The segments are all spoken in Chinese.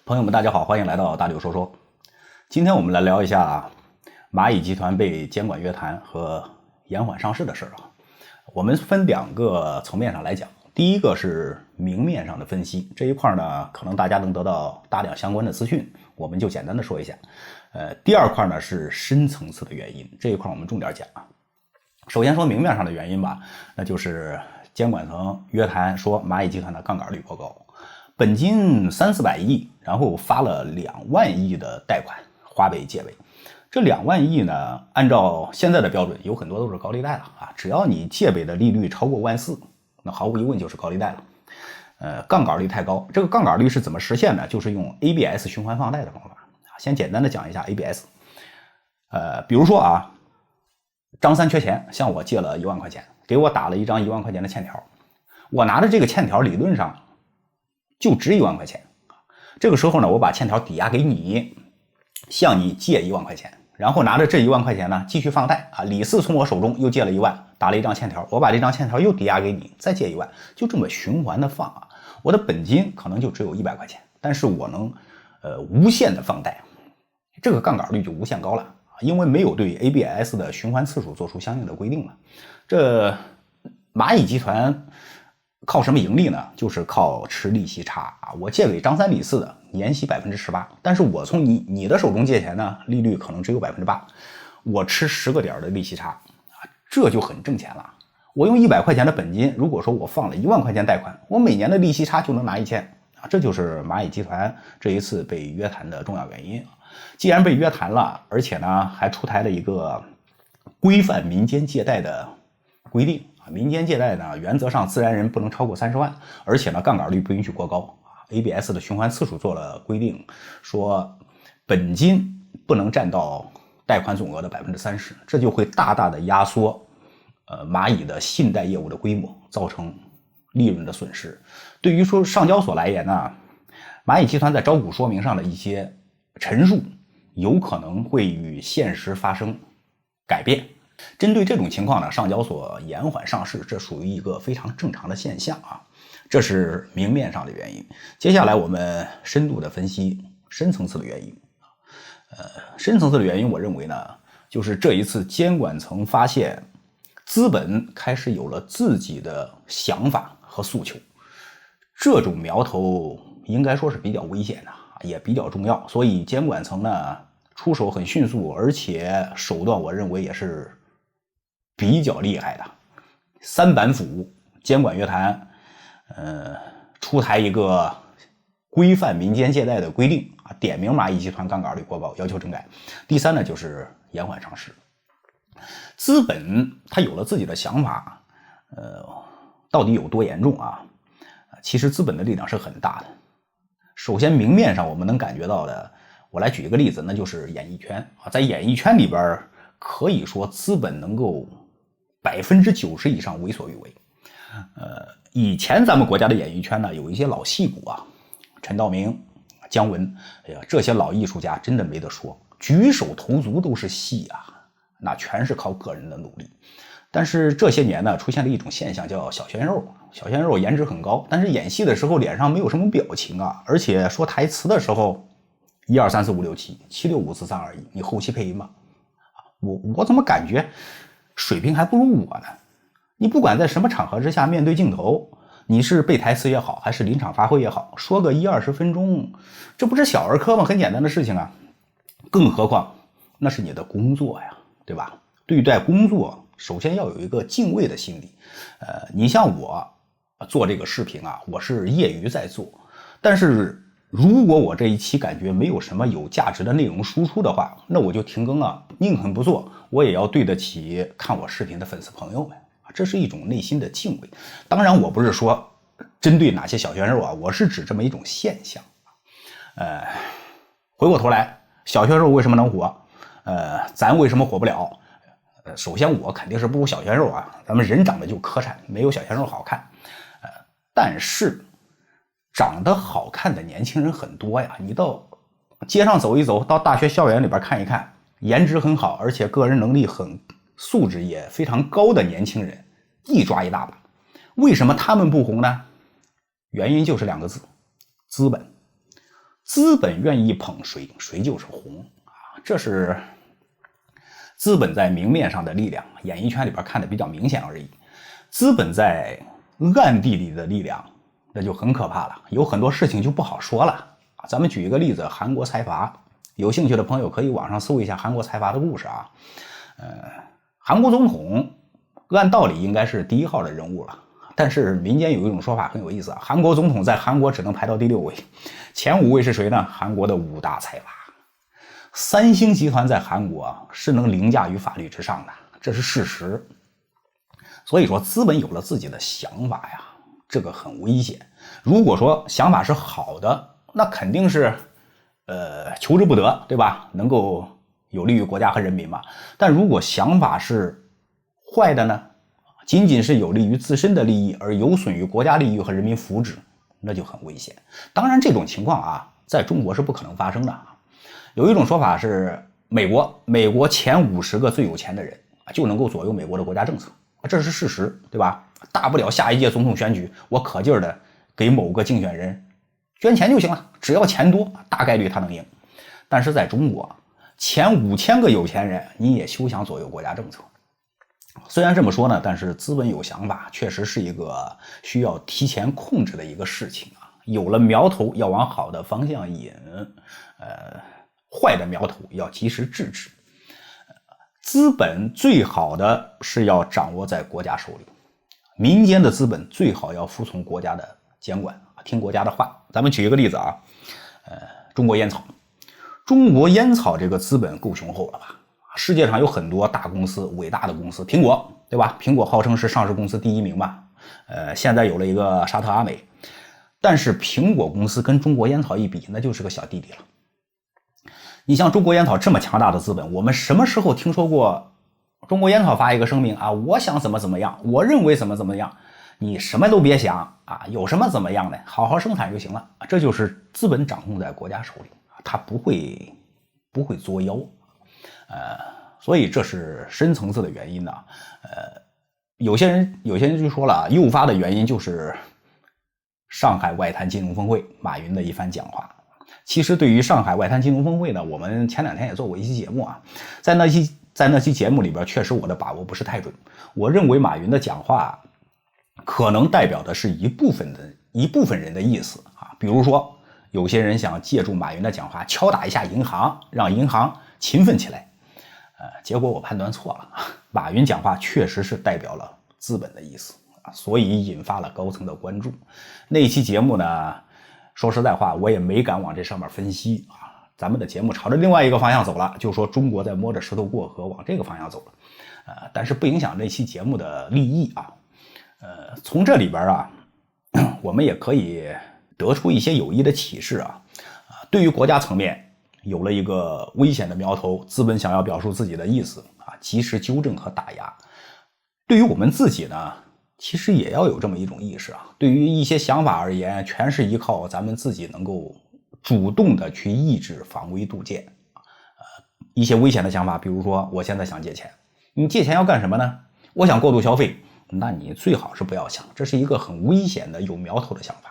朋友们，大家好，欢迎来到大刘说说。今天我们来聊一下蚂蚁集团被监管约谈和延缓上市的事啊。我们分两个层面上来讲，第一个是明面上的分析，这一块呢，可能大家能得到大量相关的资讯，我们就简单的说一下。第二块呢是深层次的原因，这一块我们重点讲啊。首先说明面上的原因吧，那就是监管层约谈说蚂蚁集团的杠杆率过高，本金300-400亿，然后发了2万亿的贷款，花呗借呗。这2万亿呢，按照现在的标准，有很多都是高利贷了啊。只要你借呗的利率超过14000，那毫无疑问就是高利贷了。杠杆率太高，这个杠杆率是怎么实现的？就是用 ABS 循环放贷的方法。先简单的讲一下 ABS。比如说啊，张三缺钱，向我借了1万块钱，给我打了一张1万块钱的欠条，我拿着这个欠条，理论上就值1万块钱。这个时候呢，我把欠条抵押给你，向你借1万块钱，然后拿着这1万块钱呢继续放贷啊。李四从我手中又借了1万，打了一张欠条，我把这张欠条又抵押给你，再借1万，就这么循环的放啊。我的本金可能就只有100块钱，但是我能无限的放贷，这个杠杆率就无限高了，因为没有对 ABS 的循环次数做出相应的规定了。这蚂蚁集团靠什么盈利呢？就是靠吃利息差啊！我借给张三李四的年息18%，但是我从你的手中借钱呢，利率可能只有8%，我吃10个点的利息差啊，这就很挣钱了。我用100块钱的本金，如果说我放了1万块钱贷款，我每年的利息差就能拿1000啊！这就是蚂蚁集团这一次被约谈的重要原因。既然被约谈了，而且呢还出台了一个规范民间借贷的规定。民间借贷呢，原则上自然人不能超过30万，而且呢，杠杆率不允许过高。ABS 的循环次数做了规定，说本金不能占到贷款总额的30%，这就会大大的压缩蚂蚁的信贷业务的规模，造成利润的损失。对于说上交所来言呢，蚂蚁集团在招股说明上的一些陈述，有可能会与现实发生改变。针对这种情况呢，上交所延缓上市，这属于一个非常正常的现象啊，这是明面上的原因。接下来我们深度的分析深层次的原因。深层次的原因，我认为呢，就是这一次监管层发现资本开始有了自己的想法和诉求，这种苗头应该说是比较危险的，也比较重要，所以监管层呢出手很迅速，而且手段我认为也是比较厉害的。3板斧监管约谈，出台一个规范民间借贷的规定啊，点名蚂蚁集团杠杆率过高，要求整改。第三呢，就是延缓上市。资本它有了自己的想法，到底有多严重啊？其实资本的力量是很大的。首先明面上我们能感觉到的，我来举一个例子，那就是演艺圈啊，在演艺圈里边，可以说资本能够90%以上为所欲为。以前咱们国家的演艺圈呢，有一些老戏骨啊，陈道明、姜文，哎呀，这些老艺术家真的没得说，举手投足都是戏啊，那全是靠个人的努力。但是这些年呢，出现了一种现象，叫小鲜肉。小鲜肉颜值很高，但是演戏的时候脸上没有什么表情啊，而且说台词的时候，1、2、3、4、5、6、7、7、6、5、4、3、2、1，你后期配音吧。我怎么感觉水平还不如我呢？你不管在什么场合之下面对镜头，你是背台词也好，还是临场发挥也好，说个10-20分钟，这不是小儿科吗？很简单的事情啊。更何况那是你的工作呀，对吧？对待工作，首先要有一个敬畏的心理。你像我做这个视频啊，我是业余在做，但是如果我这一期感觉没有什么有价值的内容输出的话，那我就停更啊，宁肯不做，我也要对得起看我视频的粉丝朋友们，这是一种内心的敬畏。当然我不是说针对哪些小鲜肉啊，我是指这么一种现象。回过头来，小鲜肉为什么能火？咱为什么火不了？首先我肯定是不如小鲜肉啊，咱们人长得就磕碜，没有小鲜肉好看。但是长得好看的年轻人很多呀，你到街上走一走，到大学校园里边看一看，颜值很好，而且个人能力很素质也非常高的年轻人一抓一大把。为什么他们不红呢？原因就是2个字：资本。资本愿意捧谁，谁就是红啊，这是资本在明面上的力量，演艺圈里边看的比较明显而已。资本在暗地里的力量，那就很可怕了，有很多事情就不好说了。咱们举一个例子，韩国财阀，有兴趣的朋友可以网上搜一下韩国财阀的故事啊。韩国总统按道理应该是第1号的人物了，但是民间有一种说法很有意思啊，韩国总统在韩国只能排到第6位，前5位是谁呢？韩国的5大财阀。三星集团在韩国是能凌驾于法律之上的，这是事实。所以说资本有了自己的想法呀，这个很危险。如果说想法是好的，那肯定是求之不得，对吧？能够有利于国家和人民嘛。但如果想法是坏的呢，仅仅是有利于自身的利益而有损于国家利益和人民福祉，那就很危险。当然这种情况啊，在中国是不可能发生的。有一种说法是美国前50个最有钱的人就能够左右美国的国家政策，这是事实，对吧？大不了下一届总统选举，我可劲儿的给某个竞选人捐钱就行了，只要钱多，大概率他能赢。但是在中国，前5000个有钱人，你也休想左右国家政策。虽然这么说呢，但是资本有想法确实是一个需要提前控制的一个事情啊。有了苗头要往好的方向引，坏的苗头要及时制止。资本最好的是要掌握在国家手里，民间的资本最好要服从国家的监管，听国家的话。咱们举一个例子啊，中国烟草。中国烟草这个资本够雄厚了吧？世界上有很多大公司，伟大的公司，苹果，对吧？苹果号称是上市公司第1名吧？现在有了一个沙特阿美，但是苹果公司跟中国烟草一比，那就是个小弟弟了。你像中国烟草这么强大的资本，我们什么时候听说过中国烟草发一个声明啊？我想怎么样，我认为怎么样，你什么都别想啊，有什么怎么样的，好好生产就行了。这就是资本掌控在国家手里，他不会作妖。所以这是深层次的原因呢。有些人就说了，诱发的原因就是上海外滩金融峰会马云的一番讲话。其实对于上海外滩金融峰会呢，我们前2天也做过一期节目啊，在那期节目里边，确实我的把握不是太准。我认为马云的讲话可能代表的是一部分人的意思啊，比如说有些人想借助马云的讲话敲打一下银行，让银行勤奋起来。结果我判断错了，马云讲话确实是代表了资本的意思啊，所以引发了高层的关注。那一期节目呢，说实在话，我也没敢往这上面分析啊。咱们的节目朝着另外一个方向走了，就说中国在摸着石头过河，往这个方向走了。但是不影响这期节目的利益啊。从这里边啊，我们也可以得出一些有益的启示啊。对于国家层面，有了一个危险的苗头，资本想要表述自己的意思啊，及时纠正和打压。对于我们自己呢，其实也要有这么一种意识啊。对于一些想法而言，全是依靠咱们自己能够主动的去抑制、防微杜渐。一些危险的想法，比如说我现在想借钱，你借钱要干什么呢？我想过度消费，那你最好是不要想，这是一个很危险的有苗头的想法。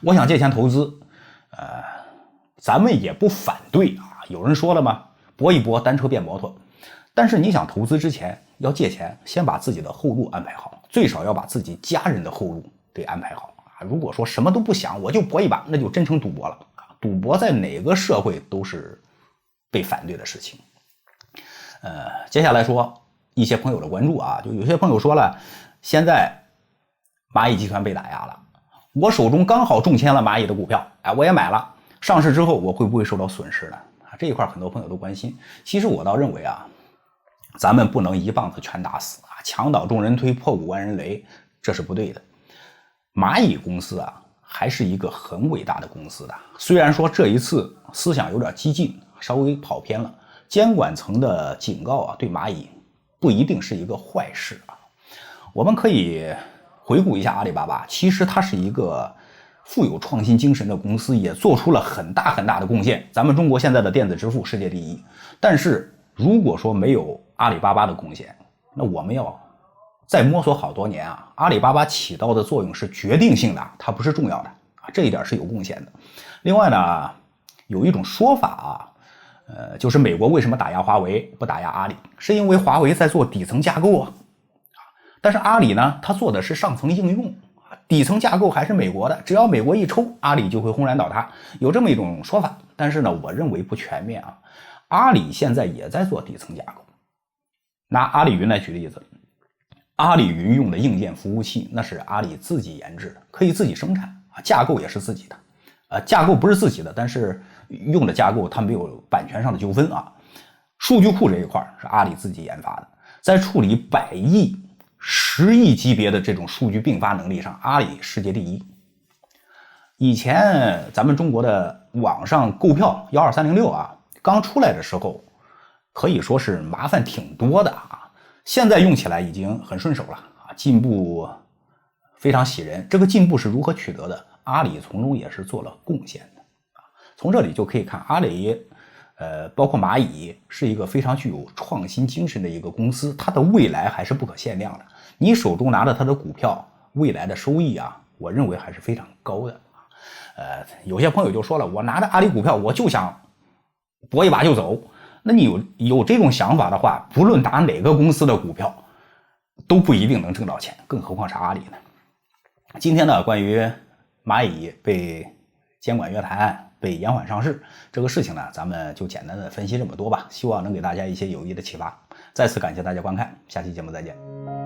我想借钱投资，咱们也不反对啊。有人说了嘛，搏一搏，单车变摩托。但是你想投资之前要借钱，先把自己的后路安排好，最少要把自己家人的后路给安排好啊。如果说什么都不想，我就搏一把，那就真成赌博了。赌博在哪个社会都是被反对的事情。接下来说一些朋友的关注啊，就有些朋友说了，现在蚂蚁集团被打压了，我手中刚好中签了蚂蚁的股票，我也买了。上市之后我会不会受到损失呢？这一块很多朋友都关心。其实我倒认为啊，咱们不能一棒子全打死啊，墙倒众人推，破鼓万人雷，这是不对的。蚂蚁公司啊，还是一个很伟大的公司的。虽然说这一次思想有点激进，稍微跑偏了，监管层的警告啊，对蚂蚁不一定是一个坏事啊。我们可以回顾一下阿里巴巴，其实它是一个富有创新精神的公司，也做出了很大的贡献。咱们中国现在的电子支付世界第一，但是如果说没有阿里巴巴的贡献，那我们要再摸索好多年啊。阿里巴巴起到的作用是决定性的，它不是重要的啊，这一点是有贡献的。另外呢，有一种说法啊，就是美国为什么打压华为不打压阿里，是因为华为在做底层架构啊，但是阿里呢，它做的是上层应用，底层架构还是美国的，只要美国一抽，阿里就会轰然倒塌，有这么一种说法。但是呢，我认为不全面啊。阿里现在也在做底层架构，拿阿里云来举例子，阿里云用的硬件服务器那是阿里自己研制的，可以自己生产啊，架构也是自己的，架构不是自己的，但是用的架构它没有版权上的纠纷啊。数据库这一块是阿里自己研发的，在处理100亿、10亿级别的这种数据并发能力上，阿里世界第一。以前咱们中国的网上购票12306啊，刚出来的时候可以说是麻烦挺多的啊，现在用起来已经很顺手了啊，进步非常喜人。这个进步是如何取得的？阿里从中也是做了贡献的啊。从这里就可以看，阿里包括蚂蚁是一个非常具有创新精神的一个公司，它的未来还是不可限量的。你手中拿着它的股票，未来的收益啊，我认为还是非常高的。有些朋友就说了，我拿着阿里股票，我就想搏一把就走。那你有这种想法的话，不论打哪个公司的股票，都不一定能挣到钱，更何况是阿里呢？今天呢，关于蚂蚁被监管约谈、被延缓上市这个事情呢，咱们就简单的分析这么多吧，希望能给大家一些有益的启发。再次感谢大家观看，下期节目再见。